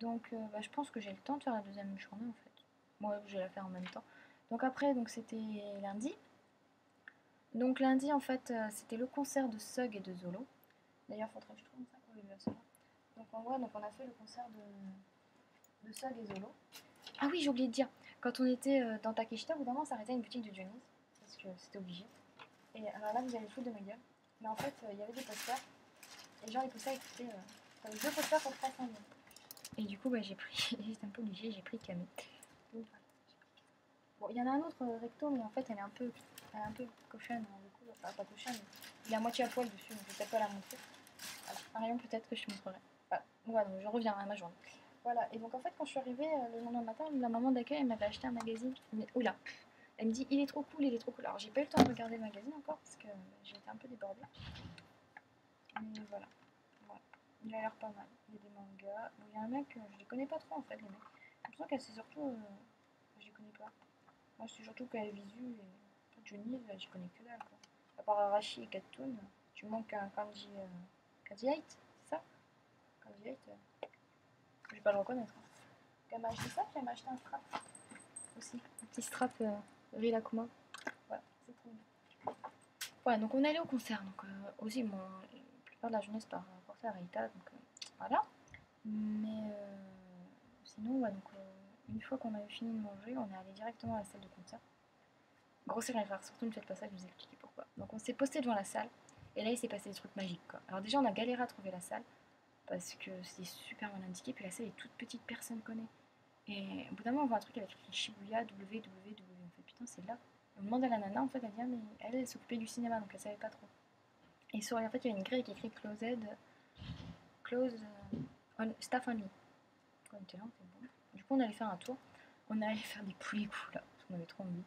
Donc bah, je pense que j'ai le temps de faire la deuxième journée en fait. Moi je vais la faire en même temps. Donc après donc c'était lundi. Donc lundi en fait c'était le concert de Sug et de Zolo. D'ailleurs faudrait que je trouve ça. Oui, là, c'est là. Donc en vrai donc on a fait le concert de Sug et Zolo. Ah oui j'ai oublié de dire. Quand on était dans Takeshita, au bout d'un moment on s'arrêtait à une boutique de Dionys. Parce que c'était obligé. Et alors là vous allez foutre de ma gueule. Mais en fait il y avait des posters. Et genre les posters ils coûtaient... t'avais 2 posters pour 300 yens. Et du coup, bah, j'ai pris, j'étais un peu obligée, j'ai pris Camé. Donc, voilà. Bon, il y en a un autre recto, mais en fait, elle est un peu cochonne. Hein, du coup, enfin, pas cochonne, mais il est à moitié à poil dessus, donc je vais peut-être pas la montrer. Voilà. Un rayon peut-être que je te montrerai. Voilà, donc je reviens à ma journée. Voilà, et donc en fait, quand je suis arrivée le lendemain matin, la maman d'accueil, elle m'avait acheté un magazine. Mais, oula, elle me dit, il est trop cool, il est trop cool. Alors, j'ai pas eu le temps de regarder le magazine encore, parce que j'ai été un peu débordée. Mais voilà. Voilà. Il a l'air pas mal. Il y a des mangas. Bon, il y a un mec, je les connais pas trop en fait, les mecs. J'ai l'impression qu'elle c'est surtout. Je les connais pas. Moi, c'est surtout qu'elle visu et Johnny, je connais que dalle quoi. À part Arashi et Katun, tu manques un Kanji. Kanji 8, c'est ça Kanji 8, je vais pas le reconnaître. Hein. Elle m'a acheté ça, puis elle m'a acheté un strap aussi. Un petit strap Rilakuma. Voilà, c'est trop bien. Voilà, donc on est allé au concert. Donc aussi, bon, la plupart de la journée, c'est par rapport à Rita. Donc voilà. Mais sinon, ouais, donc, une fois qu'on avait fini de manger, on est allé directement à la salle de concert. Grosse erreur, surtout ne faites pas ça, je vais vous expliquer pourquoi. Donc on s'est posté devant la salle, et là il s'est passé des trucs magiques quoi. Alors déjà on a galéré à trouver la salle, parce que c'était super mal indiqué, puis la salle est toute petite, personne connaît. Et au bout d'un moment on voit un truc avec écrit Shibuya, www, on fait putain c'est là. On demande à la nana, en fait elle dit ah, mais elle s'occupait du cinéma, donc elle savait pas trop. Et sur, en fait il y avait une grille qui écrit close, staff only. Quand on était là, on était bon. Du coup, on allait faire un tour. On allait faire des poulies là, parce qu'on avait trop envie.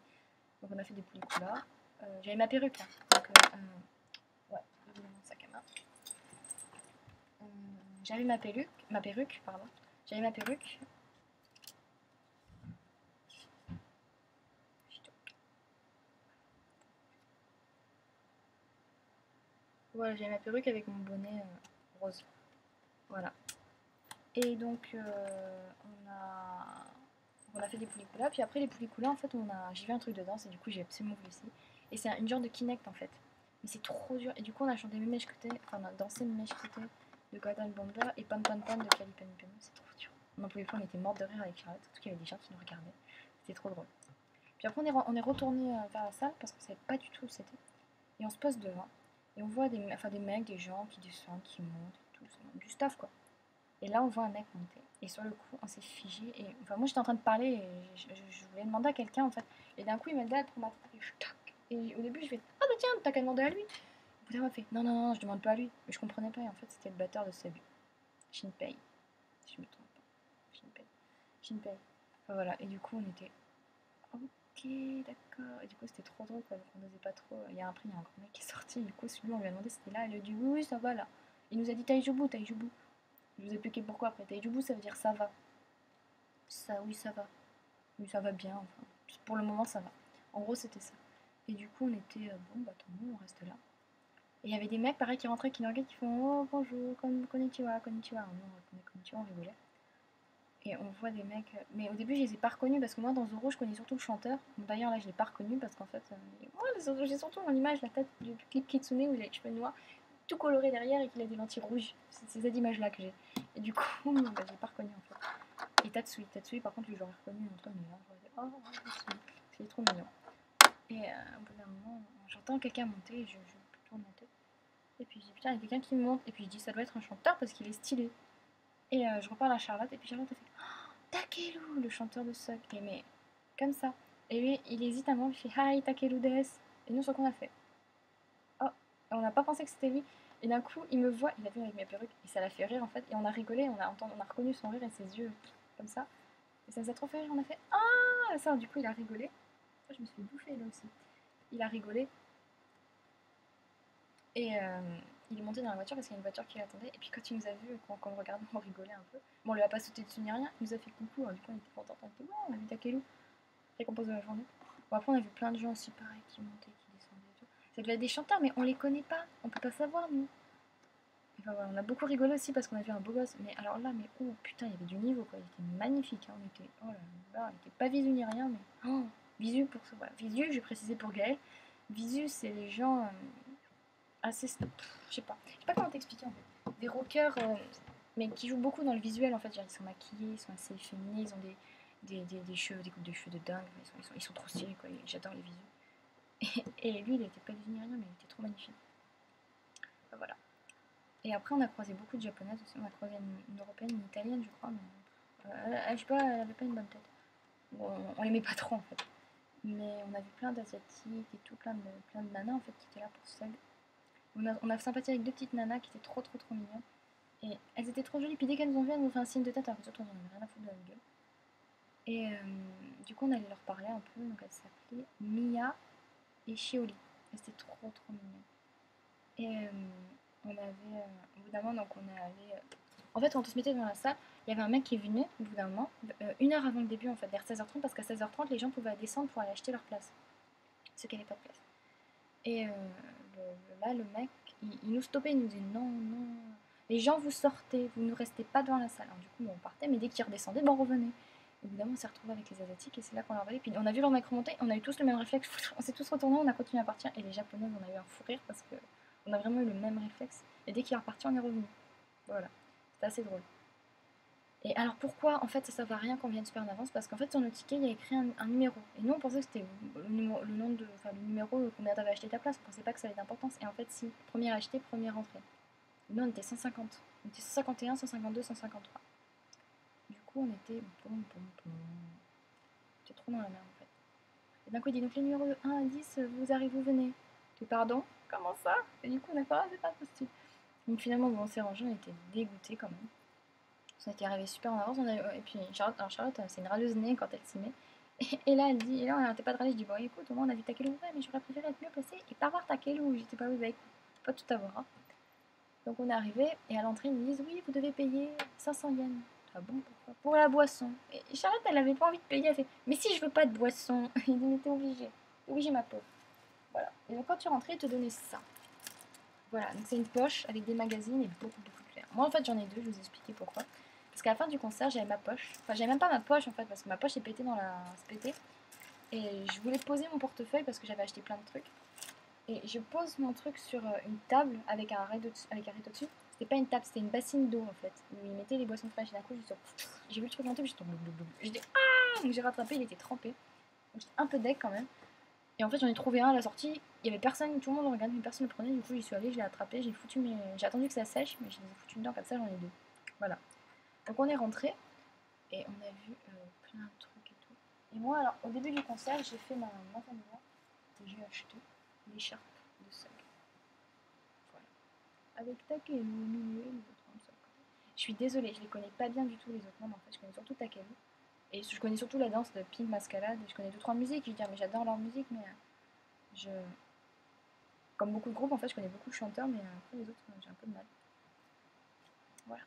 Donc, on a fait des poulies là. J'avais ma perruque là. Donc, ouais, évidemment, sac à main. J'avais ma perruque, pardon. J'avais ma perruque. Voilà, j'avais ma perruque avec mon bonnet rose. Voilà. Et donc, on a fait des poulies puis après les poulies en fait, j'ai vu un truc de danse et du coup, j'ai absolument voulu essayer. Et c'est une genre de Kinect en fait. Mais c'est trop dur. Et du coup, on a chanté Mimèche Côté, enfin, on a dansé Mimèche Côté de Gordon Bomber et Pan Pan Pan de Calipan Pen. C'est trop dur. On en pouvait plus, on était morts de rire avec Charlotte, surtout qu'il y avait des gens qui nous regardaient. C'était trop drôle. Puis après, on est retourné vers la salle parce qu'on savait pas du tout où c'était. Et on se pose devant. Et on voit des mecs, des gens qui descendent, qui montent, tout, du staff quoi. Et là, on voit un mec monter. Et sur le coup, on s'est figé. Et enfin, moi, j'étais en train de parler et je voulais demander à quelqu'un, en fait. Et d'un coup, il m'a dit, pour ma tac. Et au début, je fais, ah bah tiens, t'as qu'à demander à lui. Au bout d'un moment, il fait, non, non, non, je demande pas à lui. Mais je comprenais pas. Et en fait, c'était le batteur de Sabu. Shinpei. Si je me trompe pas. Shinpei. Shinpei. Enfin, voilà. Et du coup, on était, ok, d'accord. Et du coup, c'était trop drôle, quoi. Donc, on n'osait pas trop. Il y a un grand mec qui est sorti. Et du coup, celui, on lui a demandé si c'était là. Il a dit, oui, oui, ça va là. Il nous a dit, Taijubu, Taijubu. Je vous ai expliqué pourquoi après. Taijubu, ça veut dire ça va. Ça, oui, ça va. Oui, ça va bien, enfin. Pour le moment, ça va. En gros, c'était ça. Et du coup, on était, bon, bah tant mieux, on reste là. Et il y avait des mecs, pareil, qui rentraient, qui nous regardaient, qui font, oh, bonjour, konnichiwa, konnichiwa. Alors, nous, on répondait konnichiwa, on rigolait. Et on voit des mecs. Mais au début, je les ai pas reconnus parce que moi, dans Zoro, je connais surtout le chanteur. Bon, d'ailleurs, là, je l'ai pas reconnu parce qu'en fait, moi, j'ai surtout en image la tête du clip Kitsune où il a les cheveux noirs, tout coloré derrière et qu'il a des lentilles rouges. C'est cette image-là que j'ai. Et du coup, bah, je l'ai pas reconnu en fait. Et Tatsui, par contre, lui, j'aurais reconnu entre mais là, j'aurais dit, oh, Tatsui, c'est trop mignon. Et au bout d'un moment, j'entends quelqu'un monter et je tourne la tête. Et puis je dis, putain, il y a quelqu'un qui me monte. Et puis je dis, ça doit être un chanteur parce qu'il est stylé. Et je reparle à Charlotte, et puis Charlotte a fait, oh, Takeru, le chanteur de Suck. Et mais, comme ça. Et lui, il hésite un moment, il fait, hi, Takeru des. Et nous, ce qu'on a fait, oh, et on n'a pas pensé que c'était lui. Et d'un coup, il me voit, il a vu avec mes perruques, et ça l'a fait rire en fait. Et on a rigolé, on a reconnu son rire et ses yeux comme ça. Et ça nous a trop fait rire, on a fait, ah, ça, du coup, il a rigolé. Je me suis fait bouffer là aussi. Il a rigolé. Et il est monté dans la voiture parce qu'il y a une voiture qui l'attendait. Et puis quand il nous a vus, quand on le regardait, on rigolait un peu. Bon, on lui a pas sauté dessus ni rien. Il nous a fait coucou. Du coup, on était contents. On était, ouais, on a vu Takeru. Récompense de la journée. Bon, après, on a vu plein de gens aussi pareil qui montaient, qui descendaient et tout. Ça devait être des chanteurs, mais on les connaît pas. On peut pas savoir, nous. Enfin, voilà, on a beaucoup rigolé aussi parce qu'on a vu un beau gosse. Mais alors là, mais oh putain, il y avait du niveau quoi. Il était magnifique. Hein. On était, oh là là, il était pas visu ni rien, mais oh, visu pour ça. Voilà. Visu, j'ai précisé pour Gaël. Visu, c'est les gens assez. Je sais pas comment t'expliquer en fait. Des rockers, mais qui jouent beaucoup dans le visuel en fait. Genre, ils sont maquillés, ils sont assez féminins, ils ont des cheveux, des coupes de cheveux de dingue. Ils sont trop stylés quoi. J'adore les visus. Et lui, il était pas visu ni rien, mais il était trop magnifique. Enfin, voilà. Et après, on a croisé beaucoup de japonaises aussi. On a croisé une européenne, une italienne, je crois, mais je sais pas, elle avait pas une bonne tête. Bon, on l'aimait pas trop en fait. Mais on a vu plein d'asiatiques et tout, plein de nanas en fait qui étaient là pour seul. On a sympathisé avec deux petites nanas qui étaient trop mignonnes. Et elles étaient trop jolies. Puis dès qu'elles nous ont vu, elles nous ont fait un signe de tête. Alors que surtout, on en avait rien à foutre de la gueule. Et du coup, on allait leur parler un peu. Donc, elles s'appelaient Mia et Shioli. Et c'était trop mignon. Et on avait, au bout d'un moment, donc on est allé. En fait, quand on se mettait devant la salle, il y avait un mec qui est venu, au bout d'un moment, une heure avant le début, en fait, vers 16h30, parce qu'à 16h30, les gens pouvaient descendre pour aller acheter leur place. Ceux qui n'avaient pas de place. Et là, le mec, il nous stoppait, il nous disait non, non. Les gens, vous sortez, vous ne restez pas devant la salle. Alors, du coup, on partait, mais dès qu'ils redescendaient, on revenait. Évidemment, on s'est retrouvés avec les Asiatiques et c'est là qu'on leur a dit. Puis on a vu leur mec remonter, on a eu tous le même réflexe. On s'est tous retournés, on a continué à partir. Et les Japonaises, on a eu un fou rire parce qu'on a vraiment eu le même réflexe. Et dès qu'il est reparti, on est revenu. Voilà. C'était assez drôle. Et alors pourquoi en fait ça ne servait à rien qu'on vienne super en avance? Parce qu'en fait sur notre ticket il y a écrit un numéro. Et nous on pensait que c'était le nom de. Enfin le numéro combien t'avais acheté ta place. On pensait pas que ça avait d'importance. Et en fait si, premier acheté, premier rentré. Et nous on était 150. On était 151, 152, 153. Du coup on était bon. C'était trop dans la merde en fait. Et d'un coup il dit donc les numéros de 1 à 10 vous arrivez, vous venez. Et pardon? Comment ça? Et du coup on a fait ah c'est pas possible. Donc finalement bon, on s'est rangé, on était dégoûtés quand même. On était arrivé super en avance. Et puis Charlotte, c'est une râleuse née quand elle s'y met. Et là, elle dit, et là, on n'arrêtait pas de râler. Je dis, bon, écoute, au moins, on a vu ta Kelou. Ouais, mais j'aurais préféré être mieux placée et pas voir ta Kelou. J'étais pas, oui, bah écoute, pas tout avoir. Hein. Donc on est arrivé, et à l'entrée, ils nous disent, oui, vous devez payer 500 yens. Ah bon, pourquoi? Pour la boisson. Et Charlotte, elle avait pas envie de payer. Elle fait, mais si je veux pas de boisson. Il dit, mais t'es obligé. Obligé, ma pauvre. Voilà. Et donc quand tu rentrais, ils te donnaient ça. Voilà, donc c'est une poche avec des magazines et beaucoup de fleurs. Moi, en fait, j'en ai deux, je vous ai expliqué pourquoi. Parce qu'à la fin du concert, j'avais ma poche. Enfin, j'avais même pas ma poche en fait, parce que ma poche est pétée dans la. C'est pété. Et je voulais poser mon portefeuille parce que j'avais acheté plein de trucs. Et je pose mon truc sur une table avec un rideau dessus. C'était pas une table, c'était une bassine d'eau en fait. Où ils mettaient les boissons fraîches. Et d'un coup, j'ai vu le truc monter, puis j'ai tombé. J'ai dit ah. Donc j'ai rattrapé, il était trempé. Donc j'étais un peu deck quand même. Et en fait, j'en ai trouvé un à la sortie. Il y avait personne, tout le monde le regardait, mais personne ne le prenait. Du coup, j'y suis allée, je l'ai attrapé, j'ai attendu que ça sèche, mais je les ai foutus dedans, comme ça, j'en ai deux. Voilà. Donc, on est rentré et on a vu plein de trucs et tout. Et moi, alors, au début du concert, j'ai fait ma famille et j'ai acheté l'écharpe de Sug. Voilà. Avec Takelu au milieu et les autres membres. Je suis désolée, je les connais pas bien du tout, les autres membres. En fait, je connais surtout Takelu. Et je connais surtout la danse de Pink Mascalade. Je connais 2-3 musiques. Je veux dire, mais j'adore leur musique, mais je. Comme beaucoup de groupes, en fait, je connais beaucoup de chanteurs, mais après les autres, j'ai un peu de mal. Voilà.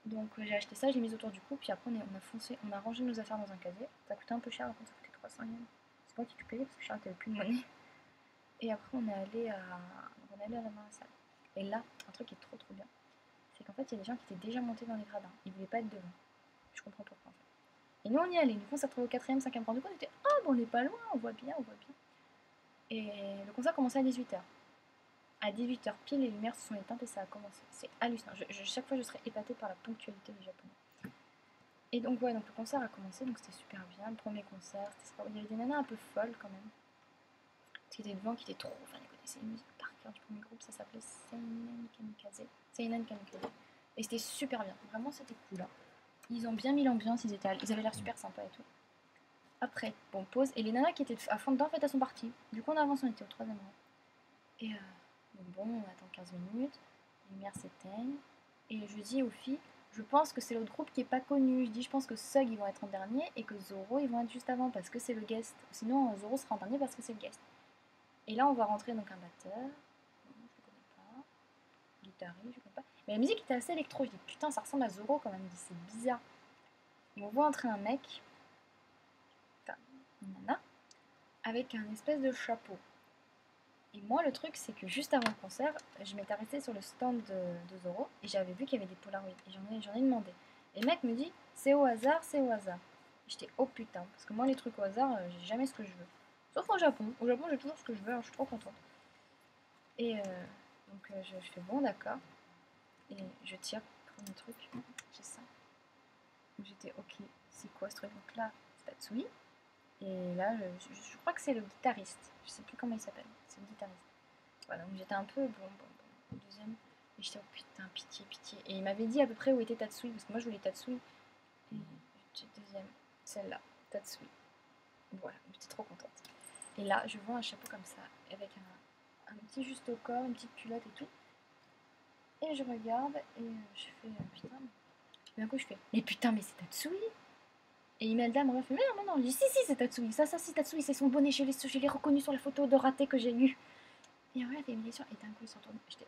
Donc j'ai acheté ça, j'ai mis autour du cou, puis après on a foncé, on a rangé nos affaires dans un casier. Ça coûtait un peu cher, ça coûtait 300 yens. C'est moi qui ai tout payé parce que Charlotte n'avait plus de monnaie. Et après on est allé à la salle. Et là, un truc qui est trop bien, c'est qu'en fait il y a des gens qui étaient déjà montés dans les gradins. Ils voulaient pas être devant. Je comprends pourquoi en fait. Et nous on y allait, du coup on s'est retrouvés au 4ème, 5ème rang. Du coup on était ah bon on n'est pas loin, on voit bien. Et le concert commençait à 18h. À 18h pile, les lumières se sont éteintes et ça a commencé. C'est hallucinant. Chaque fois, je serais épatée par la ponctualité des Japonais. Et donc, ouais, donc le concert a commencé, donc c'était super bien. Le premier concert, il y avait des nanas un peu folles quand même. Qui étaient devant, qui étaient trop. Enfin, ils connaissaient les musiques par cœur du premier groupe, ça s'appelait Seinen Kamikaze. Seinen Kamikaze. Et c'était super bien. Vraiment, c'était cool. Hein. Ils ont bien mis l'ambiance, ils avaient l'air super sympas et tout. Après, bon, pause. Et les nanas qui étaient à fond dedans, en fait, elles sont parties. Du coup, on avance, on était au 3ème rang. Et donc bon, on attend 15 minutes, les lumières s'éteignent, et je dis aux filles, je pense que c'est l'autre groupe qui est pas connu. Je dis, je pense que Sug ils vont être en dernier et que Zoro ils vont être juste avant parce que c'est le guest. Sinon, Zoro sera en dernier parce que c'est le guest. Et là, on voit rentrer donc un batteur, je le connais pas, guitariste, je connais pas. Mais la musique était assez électro. Je dis, putain, ça ressemble à Zoro quand même. Je dis, c'est bizarre. Et on voit entrer un mec, enfin, une nana, avec un espèce de chapeau. Et moi, le truc, c'est que juste avant le concert, je m'étais arrêtée sur le stand de Zoro et j'avais vu qu'il y avait des Polaroids. Et j'en ai demandé. Et le mec me dit, c'est au hasard, c'est au hasard. J'étais, oh putain, parce que moi, les trucs au hasard, j'ai jamais ce que je veux. Sauf au Japon. Au Japon, j'ai toujours ce que je veux, alors je suis trop contente. Et donc, je fais bon, d'accord. Et je tire, premier truc, j'ai ça. J'étais, ok, c'est quoi ce truc? Donc là, c'est Tatsui. Et là, je crois que c'est le guitariste. Je sais plus comment il s'appelle. C'est le guitariste. Voilà, donc j'étais un peu bon, deuxième. Et j'étais, oh putain, pitié, pitié. Et il m'avait dit à peu près où était Tatsui, parce que moi je voulais Tatsui. Et j'étais deuxième, celle-là, Tatsui. Voilà, j'étais trop contente. Et là, je vois un chapeau comme ça, avec un petit juste au corps, une petite culotte et tout. Et je regarde et je fais, putain. Et d'un coup, je fais, mais putain, mais c'est Tatsui. Et Imelda me refait, mais non, non, non. Je dis, si, c'est Tatsui. Ça, c'est Tatsui, c'est son bonnet. Je l'ai reconnu sur la photo de raté que j'ai eue. Et en vrai, elle fait une blessure. Et d'un coup, il se retourne. J'étais,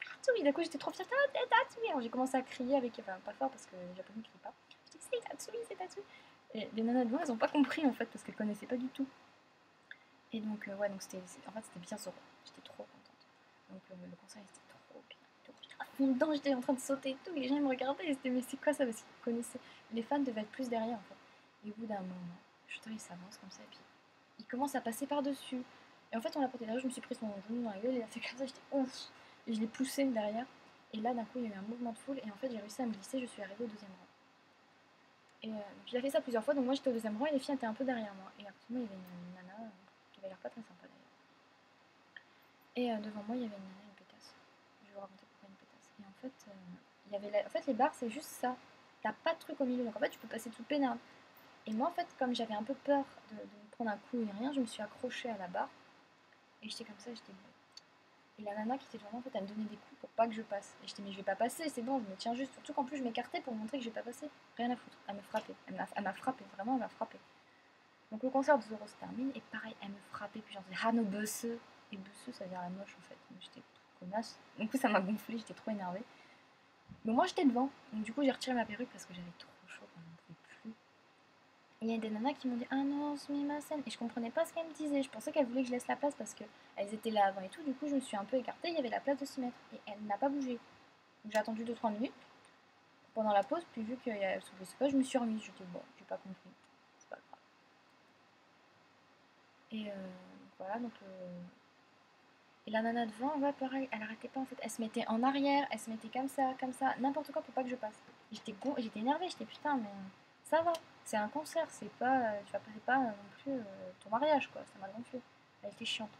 Tatsui. D'un coup, j'étais trop fière. Tatsui. Alors, j'ai commencé à crier avec. Enfin, pas fort parce que les Japonais ne crient pas. Je dis, c'est Tatsui, c'est Tatsui. Et les nanas devant, elles n'ont pas compris en fait parce qu'elles connaissaient pas du tout. Et donc, ouais, donc en fait, c'était bien Zoro. J'étais trop contente. Donc, le concert, c'était trop bien. J'étais à fond dedans, j'étais en train de sauter et tout. Et les gens me regardaient. Et c'était, mais c'est quoi ça? Parce qu'ils connaissaient. Les fans devaient être plus derrière en fait. Et au bout d'un moment, je suis il s'avance comme ça. Et puis, il commence à passer par-dessus. Et en fait, on l'a porté derrière. Je me suis pris son genou dans la gueule. Il a fait comme ça. J'étais ouf. Et je l'ai poussé derrière. Et là, d'un coup, il y a eu un mouvement de foule. Et en fait, j'ai réussi à me glisser. Je suis arrivée au deuxième rang. Et puis, il a fait ça plusieurs fois. Donc, moi, j'étais au deuxième rang. Et les filles étaient un peu derrière moi. Et après, moi, il y avait une nana qui avait l'air pas très sympa d'ailleurs. Et devant moi, il y avait une nana, une pétasse. Je vais vous raconter pourquoi une pétasse. Et en fait, il y avait en fait, les bars, c'est juste ça. T'as pas de truc au milieu. Donc, en fait, tu peux passer tout peinard. Et moi, en fait, comme j'avais un peu peur de me prendre un coup et rien, je me suis accrochée à la barre. Et j'étais comme ça, j'étais bon. Et la nana qui était devant moi, en fait, elle me donnait des coups pour pas que je passe. Et j'étais, mais je vais pas passer, c'est bon, je me tiens juste. Surtout qu'en plus, je m'écartais pour montrer que je vais pas passer. Rien à foutre. Elle me frappait. Elle m'a frappé, vraiment, elle m'a frappé. Donc le concert de Zoro se termine, et pareil, elle me frappait, puis j'en disais, ah, nos besseux. Et besseux, ça veut dire la moche, en fait. Donc j'étais trop connasse. Du coup, ça m'a gonflé, j'étais trop énervée. Mais moi, j'étais devant. Donc du coup, j'ai retiré ma perruque parce que j'avais trop chaud, quand j'en pouvais plus. Et il y a des nanas qui m'ont dit, ah non, scène. Et je comprenais pas ce qu'elles me disaient. Je pensais qu'elles voulaient que je laisse la place parce qu'elles étaient là avant et tout. Du coup, je me suis un peu écartée, il y avait la place de 6 mètres. Et elle n'a pas bougé. Donc j'ai attendu 2-3 minutes pendant la pause, puis vu qu'elle se blessait pas, je me suis remise. J'étais bon, j'ai pas compris. C'est pas grave. Et voilà, donc. Et la nana devant, ouais, pareil, elle arrêtait pas en fait. Elle se mettait en arrière, elle se mettait comme ça, n'importe quoi pour pas que je passe. J'étais énervée, j'étais putain, mais ça va, c'est un concert, c'est pas. Tu vas passer pas non plus ton mariage quoi, ça m'a gonflé. Elle était chiante.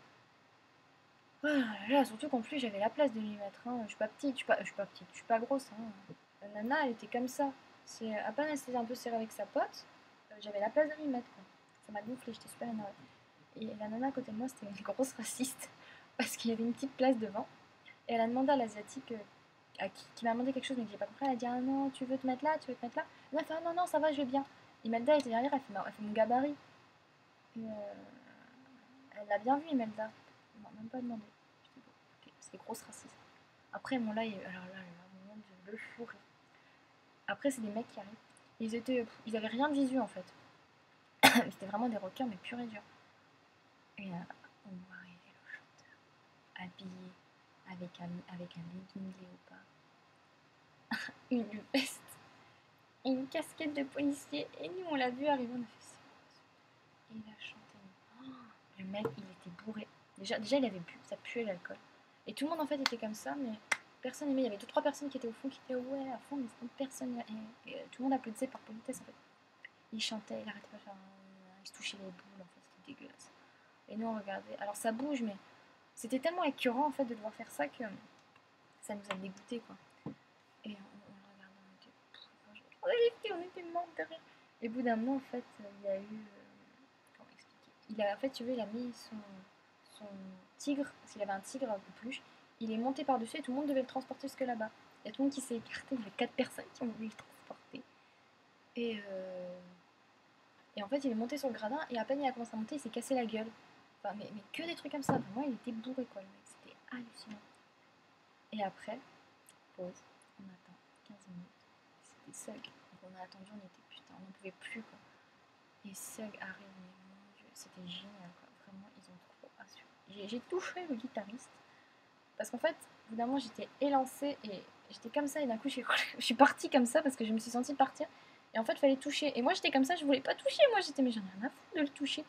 Ah là, surtout qu'en plus j'avais la place de lui mettre, hein. Je suis pas petite, je suis pas petite, je suis pas grosse, hein. La nana, elle était comme ça. C'est à peine elle s'était un peu serrée avec sa pote, j'avais la place de lui mettre quoi. Ça m'a gonflé, j'étais super énervée. Et la nana à côté de moi, c'était une grosse raciste parce qu'il y avait une petite place devant. Et elle a demandé à l'asiatique qui m'a demandé quelque chose mais que j'ai pas compris. Elle a dit, ah non, tu veux te mettre là, tu veux te mettre là. Elle a fait, ah non, non, ça va, je vais bien. Imelda était derrière, elle fait mon gabarit. Et, elle l'a bien vu, Imelda. Elle m'a même pas demandé. J'étais bon, ok, c'était grosse raciste. Après, bon là, alors là, mon Dieu, le fou rire. Après, c'est des mecs qui arrivent. Ils avaient rien de visu en fait. C'était vraiment des rockers, mais pur et dur. Et on voit arriver le chanteur, habillé avec un legging léopard, une veste et une casquette de policier. Et nous, on l'a vu arriver, on a fait ça. Et il a chanté. Oh, le mec, il était bourré. Déjà, il avait bu, ça puait l'alcool. Et tout le monde en fait était comme ça, mais personne aimait. Il y avait 2-3 personnes qui étaient au fond, qui étaient ouais à fond, mais personne. Et tout le monde applaudissait par politesse en fait. Il chantait, il arrêtait pas de faire. Il se touchait les boules, en fait, c'était dégueulasse. Et nous, on regardait. Alors ça bouge, mais c'était tellement écœurant en fait de devoir faire ça que ça nous a dégoûté quoi. Et on regardait, on était morts de rire. Et au bout d'un moment, en fait, il y a eu. Comment expliquer? En fait, tu vois, il a mis son tigre, parce qu'il avait un tigre de peluche, il est monté par-dessus et tout le monde devait le transporter jusque là-bas. Il y a tout le monde qui s'est écarté, il y avait 4 personnes qui ont voulu le transporter. Et, et en fait, il est monté sur le gradin et à peine il a commencé à monter, il s'est cassé la gueule. Enfin, mais que des trucs comme ça. Vraiment, il était bourré quoi, le mec, c'était hallucinant. Et après, pause, on attend 15 minutes. C'était Sug. Donc on a attendu, on était putain, on n'en pouvait plus quoi. Et Sug arrive, mais mon dieu, c'était génial quoi. vraiment, ils ont trop assuré. J'ai touché le guitariste. Parce qu'en fait, évidemment, j'étais élancée et j'étais comme ça. Et d'un coup, je suis partie comme ça parce que je me suis sentie partir. Et en fait, il fallait toucher. Et moi, j'étais comme ça, je voulais pas toucher. Moi, j'étais, mais j'en ai rien à foutre de le toucher.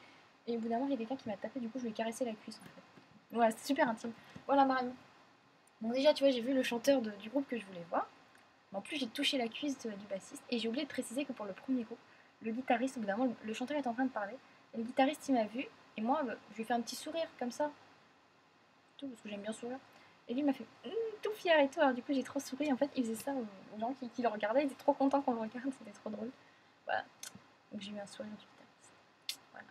Et au bout d'un moment, il y a quelqu'un qui m'a tapé. Du coup, je lui ai caressé la cuisse en fait. Voilà, c'était super intime. Voilà, Marion. Donc, déjà, tu vois, j'ai vu le chanteur du groupe que je voulais voir. Mais en plus, j'ai touché la cuisse du bassiste. Et j'ai oublié de préciser que pour le premier groupe, le guitariste, au bout d'un moment, le chanteur est en train de parler. Et le guitariste, il m'a vu. Et moi, je lui ai fait un petit sourire comme ça. Tout, parce que j'aime bien sourire. Et lui m'a fait tout fier et tout. Alors, du coup, j'ai trop souri. En fait, il faisait ça aux gens qui le regardaient. Ils étaient trop contents qu'on le regarde. C'était trop drôle. Voilà. Donc, j'ai eu un sourire du guitariste. Voilà.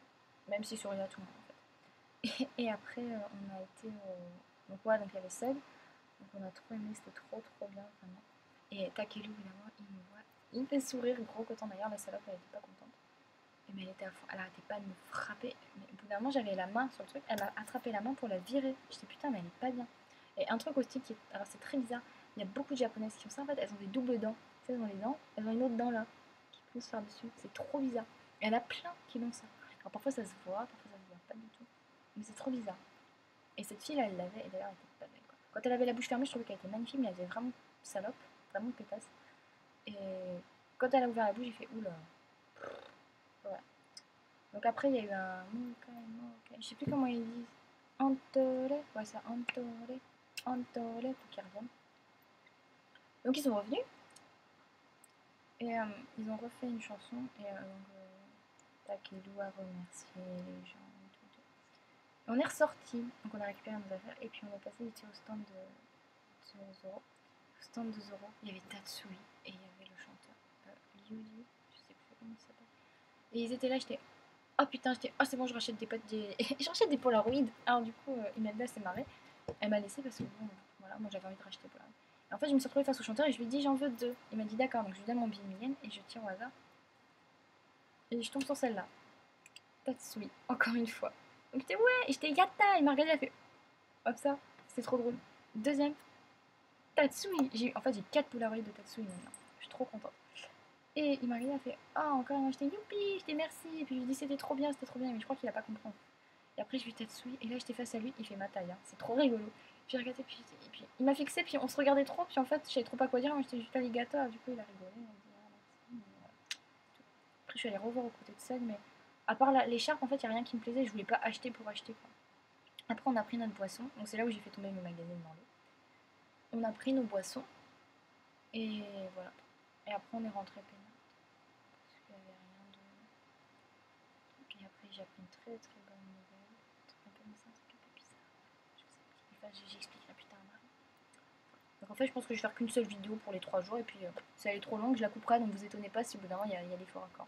Même s'il souriait à tout le monde, en fait. Et après, on a été au. Donc, ouais, donc il y avait Seb. Donc, on a trop aimé. C'était trop, trop bien, vraiment. Et Takelu, évidemment, il me voit. Il me fait sourire, gros coton d'ailleurs. La salope, elle était pas contente. Mais elle était à fond. Elle arrêtait pas de me frapper. Mais au bout d'un moment, j'avais la main sur le truc. Elle m'a attrapé la main pour la virer. J'étais putain, mais elle est pas bien. Et un truc aussi qui est. Alors, c'est très bizarre. Il y a beaucoup de japonaises qui ont ça en fait. Elles ont des doubles dents. Tu sais, dans les dents. Elles ont une autre dent là qui pousse par-dessus. C'est trop bizarre. Et il y en a plein qui ont ça. Alors, parfois ça se voit, parfois ça se voit pas du tout. Mais c'est trop bizarre. Et cette fille là, elle l'avait. Et d'ailleurs, elle était pas belle quoi. Quand elle avait la bouche fermée, je trouvais qu'elle était magnifique. Mais elle était vraiment salope. Vraiment pétasse. Et quand elle a ouvert la bouche, j'ai fait oula. Ouais. Donc après, il y a eu un je sais plus comment ils disent. Antore, ouais, c'est Antore, pour qu'ils reviennent. Donc ils sont revenus et ils ont refait une chanson et Takelu a remercié les gens et tout. Et on est ressorti, donc on a récupéré nos affaires et puis on est passé ici au stand de Zoro. Au stand de Zoro, il y avait Tatsui et il y avait le chanteur Liu, je sais plus comment il s'appelle. Et ils étaient là, j'étais oh putain, j'étais oh c'est bon, je rachète je rachète des Polaroids. Alors du coup, Imelda s'est marrée. Elle m'a laissé parce que bon, voilà, moi j'avais envie de racheter Polaroid. Et en fait, je me suis retrouvée face au chanteur et je lui ai dit j'en veux deux. Il m'a dit d'accord, donc je lui donne mon billet Millienne et je tire au hasard. Et je tombe sur celle-là. Tatsui, encore une fois. Donc j'étais ouais, et j'étais Yatta. Il m'a regardé, elle a fait hop ça, c'est trop drôle. Deuxième, Tatsui. En fait, j'ai 4 Polaroids de Tatsui maintenant. Je suis trop contente. Et il m'a regardé, elle a fait ah, encore un. J'étais youpi, j'étais merci. Et puis je lui ai dit c'était trop bien, mais je crois qu'il a pas compris. Et après, je lui Tatsui, et là, j'étais face à lui, il fait ma taille, hein. C'est trop rigolo. Puis j'ai regardé, puis il m'a fixé, puis on se regardait trop, puis en fait, je savais trop pas quoi dire, moi j'étais juste alligator, du coup, il a rigolé, il m'a dit, ah, merci, voilà. Après, je suis allée revoir aux côtés de Seb, mais à part l'écharpe, en fait, il n'y a rien qui me plaisait, je voulais pas acheter pour acheter, quoi. Après, on a pris notre boisson, donc c'est là où j'ai fait tomber mes magazines dans l'eau. On a pris nos boissons, et voilà. Et après, on est rentré peinard, parce qu'il n'y avait rien de. Et après, j'ai appris une très très bonne nouvelle, un peu bizarre, un peu bizarre. Enfin, j'expliquerai plus tard. Donc en fait, je pense que je vais faire qu'une seule vidéo pour les 3 jours et puis si elle est trop longue, je la couperai. Donc vous étonnez pas si au bout d'un moment il y a des faux raccords.